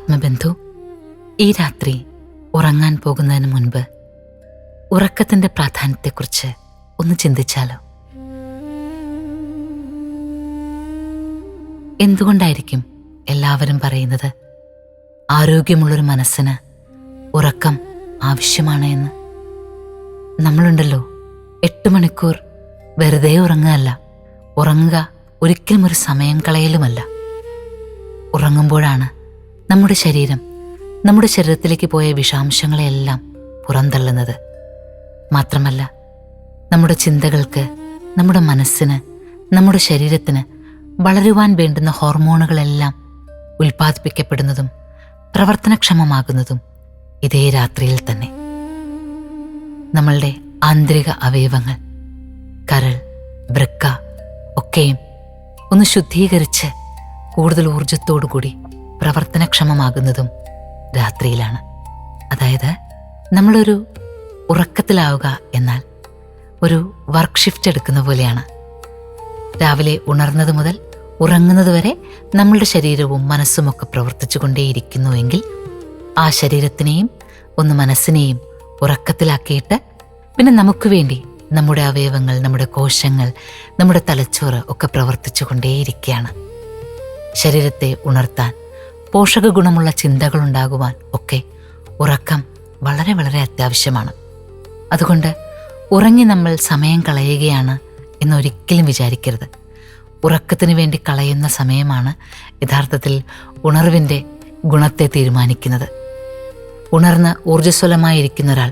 ആത്മബന്ധു, ഈ രാത്രി ഉറങ്ങാൻ പോകുന്നതിന് മുൻപ് ഉറക്കത്തിന്റെ പ്രാധാന്യത്തെക്കുറിച്ച് ഒന്ന് ചിന്തിച്ചാലോ? എന്തുകൊണ്ടായിരിക്കും എല്ലാവരും പറയുന്നത് ആരോഗ്യമുള്ളൊരു മനസ്സിന് ഉറക്കം ആവശ്യമാണ് എന്ന്? നമ്മളുണ്ടല്ലോ, 8 മണിക്കൂർ വെറുതെ ഉറങ്ങുകയല്ല, ഉറങ്ങുക ഒരിക്കലും ഒരു സമയം കളയലുമല്ല. ഉറങ്ങുമ്പോഴാണ് നമ്മുടെ ശരീരത്തിലേക്ക് പോയ വിഷാംശങ്ങളെയെല്ലാം പുറന്തള്ളുന്നത്. മാത്രമല്ല, നമ്മുടെ ചിന്തകൾക്ക്, നമ്മുടെ മനസ്സിന്, നമ്മുടെ ശരീരത്തിന് വളരുവാൻ വേണ്ടുന്ന ഹോർമോണുകളെല്ലാം ഉൽപ്പാദിപ്പിക്കപ്പെടുന്നതും പ്രവർത്തനക്ഷമമാകുന്നതും ഇതേ രാത്രിയിൽ തന്നെ. നമ്മളുടെ ആന്തരിക അവയവങ്ങൾ, കരൾ, വൃക്ക ഒക്കെയും ഒന്ന് ശുദ്ധീകരിച്ച് കൂടുതൽ ഊർജത്തോടുകൂടി പ്രവർത്തനക്ഷമമാകുന്നതും രാത്രിയിലാണ്. അതായത് നമ്മളൊരു ഉറക്കത്തിലാവുക എന്നാൽ ഒരു വർക്ക് ഷിഫ്റ്റ് എടുക്കുന്ന പോലെയാണ്. രാവിലെ ഉണർന്നത് മുതൽ ഉറങ്ങുന്നത് വരെ നമ്മളുടെ ശരീരവും മനസ്സുമൊക്കെ പ്രവർത്തിച്ചു കൊണ്ടേയിരിക്കുന്നുവെങ്കിൽ ആ ശരീരത്തിനെയും മനസ്സിനെയും ഉറക്കത്തിലാക്കിയിട്ട് പിന്നെ നമുക്ക് വേണ്ടി നമ്മുടെ അവയവങ്ങൾ, നമ്മുടെ കോശങ്ങൾ, നമ്മുടെ തലച്ചോറ് ഒക്കെ പ്രവർത്തിച്ചു കൊണ്ടേയിരിക്കുകയാണ്. ശരീരത്തെ ഉണർത്താൻ, പോഷക ഗുണമുള്ള ചിന്തകളുണ്ടാകുവാൻ ഒക്കെ ഉറക്കം വളരെ വളരെ അത്യാവശ്യമാണ്. അതുകൊണ്ട് ഉറങ്ങി നമ്മൾ സമയം കളയുകയാണ് എന്നൊരിക്കലും വിചാരിക്കരുത്. ഉറക്കത്തിന് വേണ്ടി കളയുന്ന സമയമാണ് യഥാർത്ഥത്തിൽ ഉണർവിൻ്റെ ഗുണത്തെ തീരുമാനിക്കുന്നത്. ഉണർന്ന് ഊർജ്ജസ്വലമായിരിക്കുന്ന ഒരാൾ,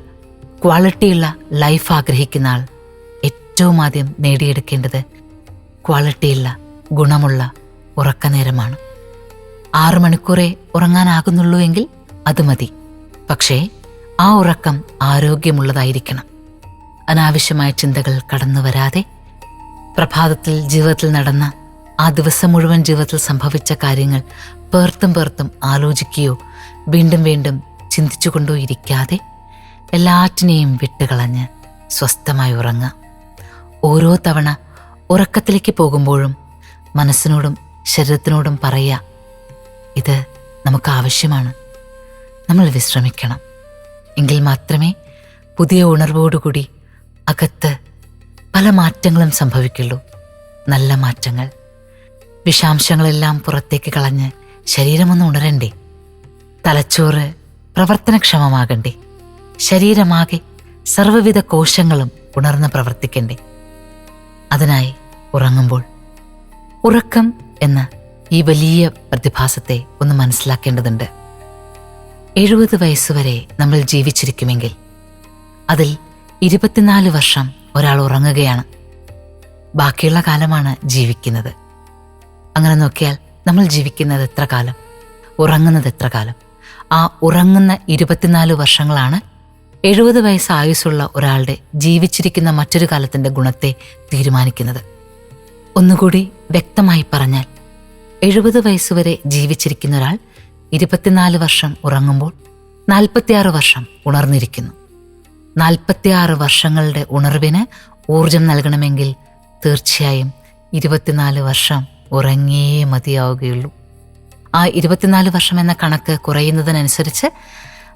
ക്വാളിറ്റിയുള്ള ലൈഫ് ആഗ്രഹിക്കുന്ന ആൾ ഏറ്റവും ആദ്യം നേടിയെടുക്കേണ്ടത് ക്വാളിറ്റിയുള്ള ഗുണമുള്ള ഉറക്കനേരമാണ്. 6 മണിക്കൂറേ ഉറങ്ങാനാകുന്നുള്ളൂ എങ്കിൽ അത് മതി. പക്ഷേ ആ ഉറക്കം ആരോഗ്യമുള്ളതായിരിക്കണം. അനാവശ്യമായ ചിന്തകൾ കടന്നു വരാതെ, പ്രഭാതത്തിൽ ജീവിതത്തിൽ നടന്ന, ആ ദിവസം മുഴുവൻ ജീവിതത്തിൽ സംഭവിച്ച കാര്യങ്ങൾ പേർത്തും ആലോചിക്കുകയോ വീണ്ടും വീണ്ടും ചിന്തിച്ചുകൊണ്ടോ ഇരിക്കാതെ എല്ലാറ്റിനെയും വിട്ടുകളഞ്ഞ് സ്വസ്ഥമായി ഉറങ്ങുക. ഓരോ തവണ ഉറക്കത്തിലേക്ക് പോകുമ്പോഴും മനസ്സിനോടും ശരീരത്തിനോടും പറയുക, ഇത് നമുക്ക് ആവശ്യമാണ്, നമ്മൾ വിശ്രമിക്കണം. എങ്കിൽ മാത്രമേ പുതിയ ഉണർവോടുകൂടി അകത്ത് പല മാറ്റങ്ങളും സംഭവിക്കുള്ളൂ. നല്ല മാറ്റങ്ങൾ. വിഷാംശങ്ങളെല്ലാം പുറത്തേക്ക് കളഞ്ഞ് ശരീരമൊന്ന് ഉണരണ്ടേ? തലച്ചോറ് പ്രവർത്തനക്ഷമമാകണ്ടേ? ശരീരമാകെ സർവ്വവിധ കോശങ്ങളും ഉണർന്ന് പ്രവർത്തിക്കണ്ടേ? അതിനായി ഉറങ്ങുമ്പോൾ ഉറക്കം എന്ന ഈ വലിയ പ്രതിഭാസത്തെ ഒന്ന് മനസ്സിലാക്കേണ്ടതുണ്ട്. 70 വയസ്സുവരെ നമ്മൾ ജീവിച്ചിരിക്കുമെങ്കിൽ അതിൽ 24 വർഷം ഒരാൾ ഉറങ്ങുകയാണ്. ബാക്കിയുള്ള കാലമാണ് ജീവിക്കുന്നത്. അങ്ങനെ നോക്കിയാൽ നമ്മൾ ജീവിക്കുന്നത് എത്ര കാലം, ഉറങ്ങുന്നത് എത്ര കാലം? ആ ഉറങ്ങുന്ന 24 വർഷങ്ങളാണ് 70 വയസ്സ് ആയുസ്സുള്ള ഒരാളുടെ ജീവിച്ചിരിക്കുന്ന മറ്റൊരു കാലത്തിൻ്റെ ഗുണത്തെ തീരുമാനിക്കുന്നത്. ഒന്നുകൂടി വ്യക്തമായി പറഞ്ഞാൽ, 70 വയസ്സുവരെ ജീവിച്ചിരിക്കുന്ന ഒരാൾ 24 വർഷം ഉറങ്ങുമ്പോൾ 46 വർഷം ഉണർന്നിരിക്കുന്നു. 46 വർഷങ്ങളുടെ ഉണർവിന് ഊർജം നൽകണമെങ്കിൽ തീർച്ചയായും 24 വർഷം ഉറങ്ങിയേ മതിയാവുകയുള്ളൂ. ആ 24 വർഷം എന്ന കണക്ക് കുറയുന്നതിനനുസരിച്ച്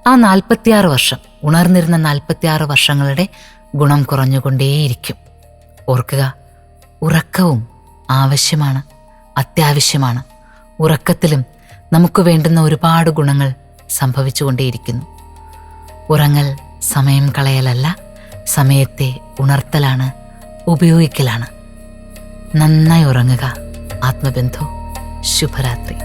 ആ 46 വർഷം, ഉണർന്നിരുന്ന 46 വർഷങ്ങളുടെ ഗുണം കുറഞ്ഞുകൊണ്ടേയിരിക്കും. ഓർക്കുക, ഉറക്കവും ആവശ്യമാണ്, അത്യാവശ്യമാണ്. ഉറക്കത്തിലും നമുക്ക് വേണ്ടുന്ന ഒരുപാട് ഗുണങ്ങൾ സംഭവിച്ചുകൊണ്ടേയിരിക്കുന്നു. ഉറങ്ങൽ സമയം കളയലല്ല, സമയത്തെ ഉണർത്തലാണ്, ഉപയോഗിക്കലാണ്. നന്നായി ഉറങ്ങുക ആത്മബന്ധു. ശുഭരാത്രി.